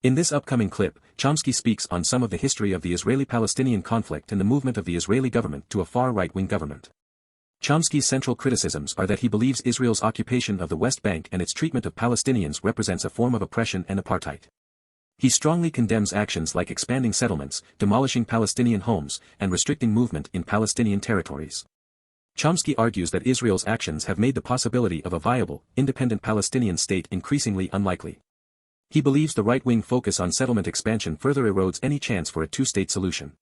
In this upcoming clip, Chomsky speaks on some of the history of the Israeli-Palestinian conflict and the movement of the Israeli government to a far right-wing government. Chomsky's central criticisms are that he believes Israel's occupation of the West Bank and its treatment of Palestinians represents a form of oppression and apartheid. He strongly condemns actions like expanding settlements, demolishing Palestinian homes, and restricting movement in Palestinian territories. Chomsky argues that Israel's actions have made the possibility of a viable, independent Palestinian state increasingly unlikely. He believes the right-wing focus on settlement expansion further erodes any chance for a two-state solution.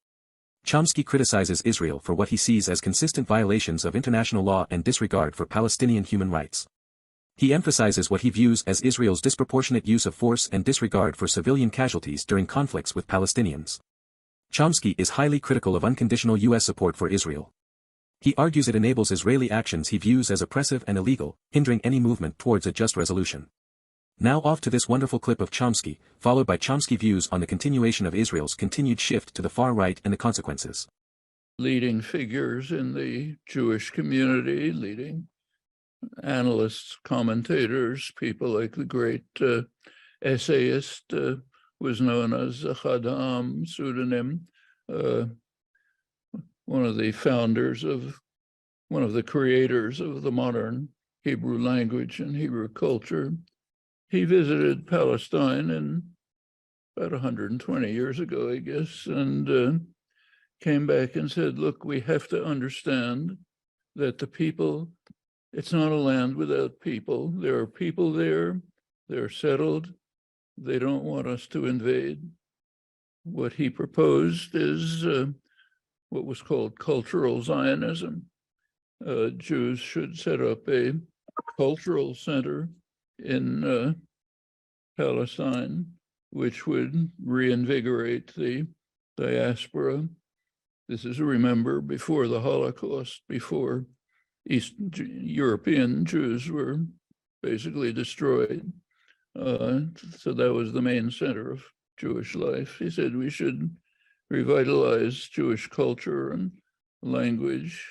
Chomsky criticizes Israel for what he sees as consistent violations of international law and disregard for Palestinian human rights. He emphasizes what he views as Israel's disproportionate use of force and disregard for civilian casualties during conflicts with Palestinians. Chomsky is highly critical of unconditional U.S. support for Israel. He argues it enables Israeli actions he views as oppressive and illegal, hindering any movement towards a just resolution. Now off to this wonderful clip of Chomsky, followed by Chomsky views on the continuation of Israel's continued shift to the far right and the consequences. Leading figures in the Jewish community, leading analysts, commentators, people like the great essayist was known as Ahad Ha'am, pseudonym, one of the creators of the modern Hebrew language and Hebrew culture. He visited Palestine in about 120 years ago, I guess, and came back and said, look, we have to understand that the people, it's not a land without people. There are people there, they're settled, they don't want us to invade. What he proposed is what was called cultural Zionism. Jews should set up a cultural center in Palestine, which would reinvigorate the diaspora. This is, remember, before the Holocaust, before East European Jews were basically destroyed. So that was the main center of Jewish life. He said we should revitalize Jewish culture and language,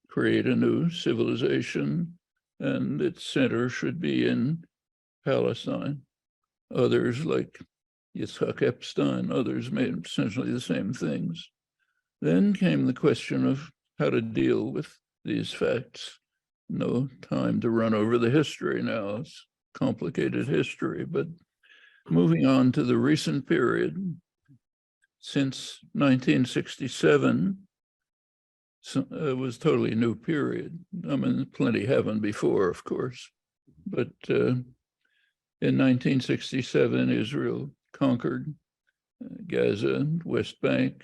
create a new civilization, and its center should be in Palestine. Others, like Yitzhak Epstein, others made essentially the same things. Then came the question of how to deal with these facts. No time to run over the history now, it's complicated history, but moving on to the recent period, since 1967, it was a totally new period. I mean, plenty happened before, of course, but in 1967, Israel conquered Gaza, West Bank,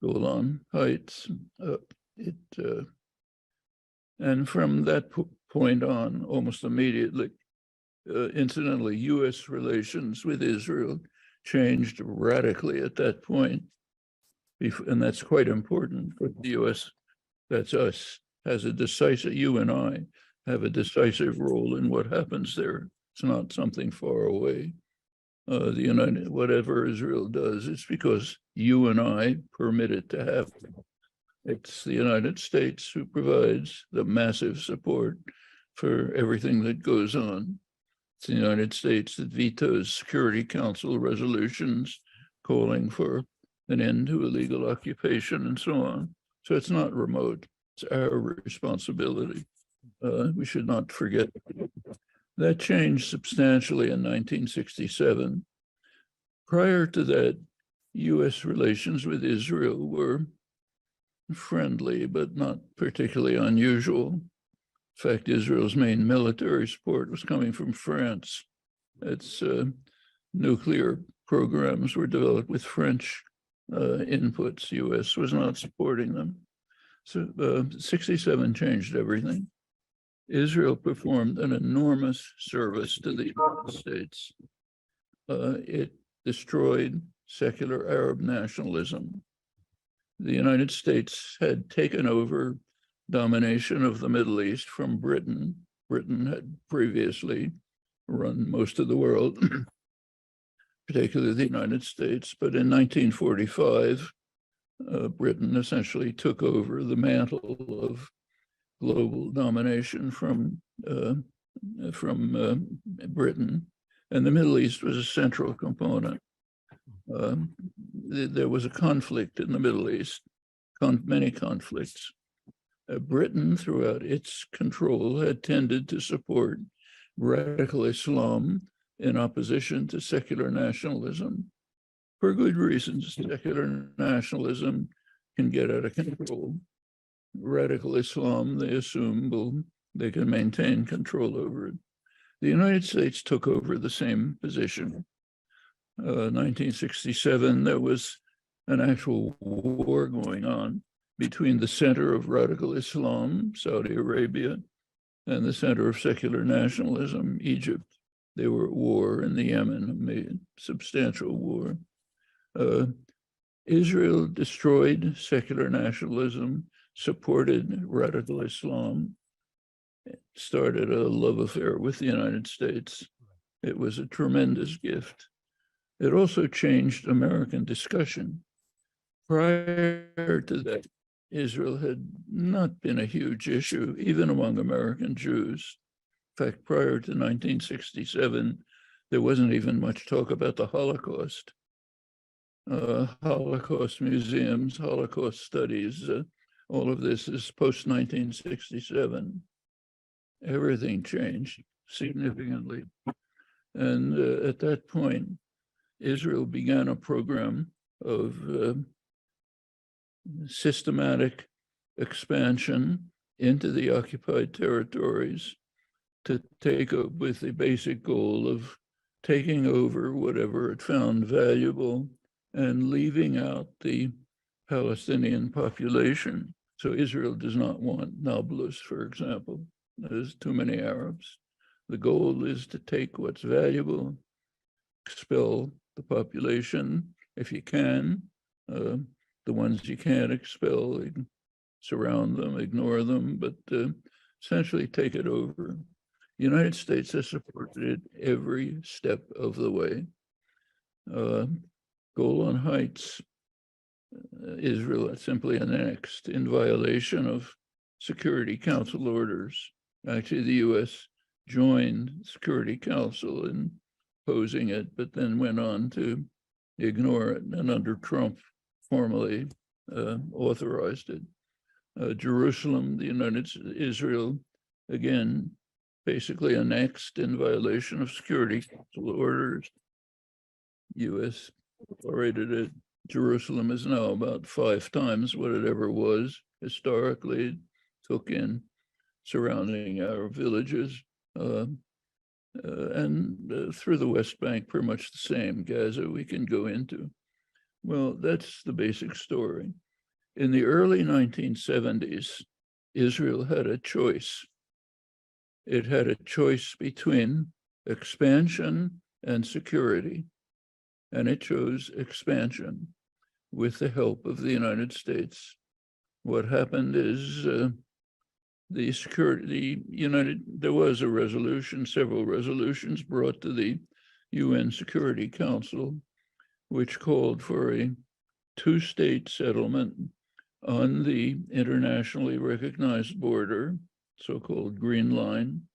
Golan Heights. And from that point on, almost immediately, incidentally, U.S. relations with Israel changed radically at that point. And that's quite important for the U.S. That's us, has a decisive, you and I have a decisive role in what happens there. It's not something far away. Whatever Israel does, it's because you and I permit it to happen. It's the United States who provides the massive support for everything that goes on. It's the United States that vetoes Security Council resolutions calling for an end to illegal occupation and so on. So it's not remote, it's our responsibility. We should not forget. That changed substantially in 1967. Prior to that, US relations with Israel were friendly, but not particularly unusual. In fact, Israel's main military support was coming from France. Its nuclear programs were developed with French inputs. US was not supporting them. So 67 changed everything. Israel performed an enormous service to the United States. It destroyed secular Arab nationalism. The United States had taken over domination of the Middle East from Britain. Britain had previously run most of the world, particularly the United States. But in 1945, Britain essentially took over the mantle of global domination from Britain, and the Middle East was a central component. There was a conflict in the Middle East, many conflicts. Britain, throughout its control, had tended to support radical Islam in opposition to secular nationalism. For good reasons, secular nationalism can get out of control. Radical Islam, they assume, they can maintain control over it. The United States took over the same position. 1967, there was an actual war going on between the center of radical Islam, Saudi Arabia, and the center of secular nationalism, Egypt. They were at war in the Yemen, a substantial war. Israel destroyed secular nationalism, supported radical Islam, started a love affair with the United States. It was a tremendous gift. It also changed American discussion. Prior to that, Israel had not been a huge issue, even among American Jews. In fact, prior to 1967, there wasn't even much talk about the Holocaust. Holocaust museums, Holocaust studies, all of this is post-1967. Everything changed significantly. And at that point, Israel began a program of systematic expansion into the occupied territories to take up with the basic goal of taking over whatever it found valuable and leaving out the Palestinian population. So Israel does not want Nablus, for example. There's too many Arabs. The goal is to take what's valuable, expel the population if you can. The ones you can't expel, surround them, ignore them, but essentially take it over. The United States has supported it every step of the way. Golan Heights, Israel simply annexed in violation of Security Council orders. Actually, the US joined Security Council in opposing it, but then went on to ignore it, and under Trump formally authorized it. Jerusalem, Israel, again, basically annexed in violation of Security Council orders. US tolerated it. Jerusalem is now about 5 times what it ever was historically. It took in surrounding Arab villages, and through the West Bank, pretty much the same. Gaza we can go into. Well, that's the basic story. In the early 1970s, Israel had a choice. It had a choice between expansion and security, and it chose expansion with the help of the United States. What happened is there was a resolution, several resolutions brought to the UN Security Council, which called for a 2-state settlement on the internationally recognized border, so-called Green Line,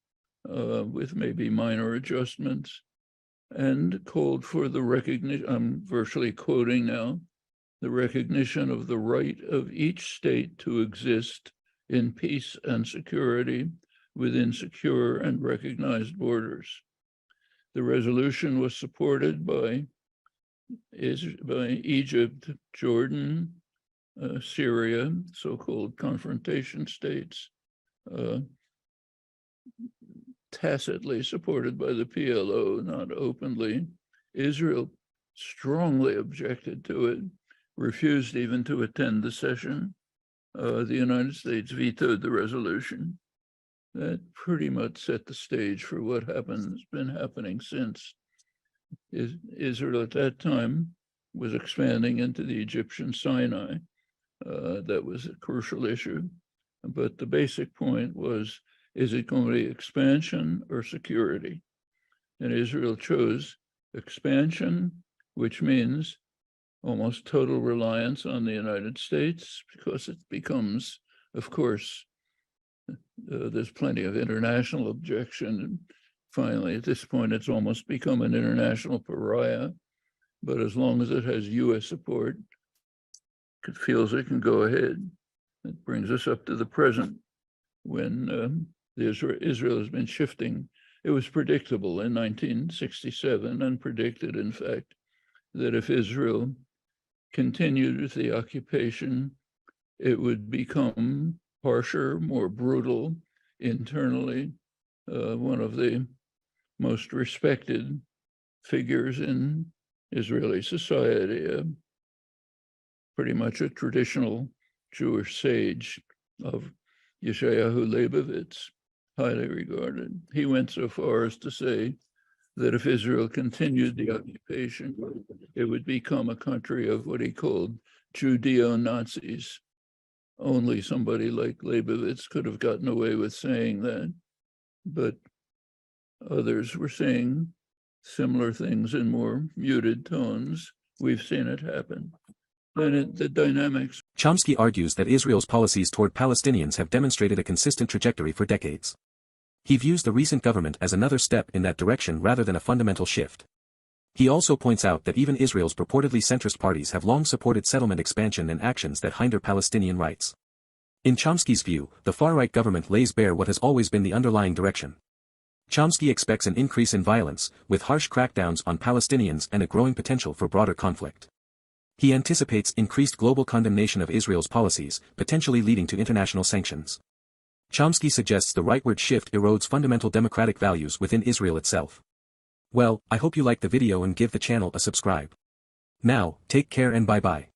with maybe minor adjustments, and called for the recognition, I'm virtually quoting now, the recognition of the right of each state to exist in peace and security within secure and recognized borders. The resolution was supported by Egypt, Jordan, Syria, so-called confrontation states, tacitly supported by the PLO, not openly. Israel strongly objected to it, refused even to attend the session. The United States vetoed the resolution. That pretty much set the stage for what has been happening since. Israel at that time was expanding into the Egyptian Sinai. That was a crucial issue. But the basic point was, is it going to be expansion or security? And Israel chose expansion, which means almost total reliance on the United States, because it becomes, of course, there's plenty of international objection finally, at this point, it's almost become an international pariah. But as long as it has US support, it feels it can go ahead. It brings us up to the present, when Israel has been shifting. It was predictable in 1967, and predicted, in fact, that if Israel continued with the occupation, it would become harsher, more brutal internally. One of the most respected figures in Israeli society, pretty much a traditional Jewish sage of Yeshayahu Leibovitz, highly regarded. He went so far as to say that if Israel continued the occupation, it would become a country of what he called Judeo-Nazis. Only somebody like Leibovitz could have gotten away with saying that, but others were saying similar things in more muted tones. We've seen it happen. And the dynamics. Chomsky argues that Israel's policies toward Palestinians have demonstrated a consistent trajectory for decades. He views the recent government as another step in that direction rather than a fundamental shift. He also points out that even Israel's purportedly centrist parties have long supported settlement expansion and actions that hinder Palestinian rights. In Chomsky's view, the far-right government lays bare what has always been the underlying direction. Chomsky expects an increase in violence, with harsh crackdowns on Palestinians and a growing potential for broader conflict. He anticipates increased global condemnation of Israel's policies, potentially leading to international sanctions. Chomsky suggests the rightward shift erodes fundamental democratic values within Israel itself. Well, I hope you liked the video and give the channel a subscribe. Now, take care and bye-bye.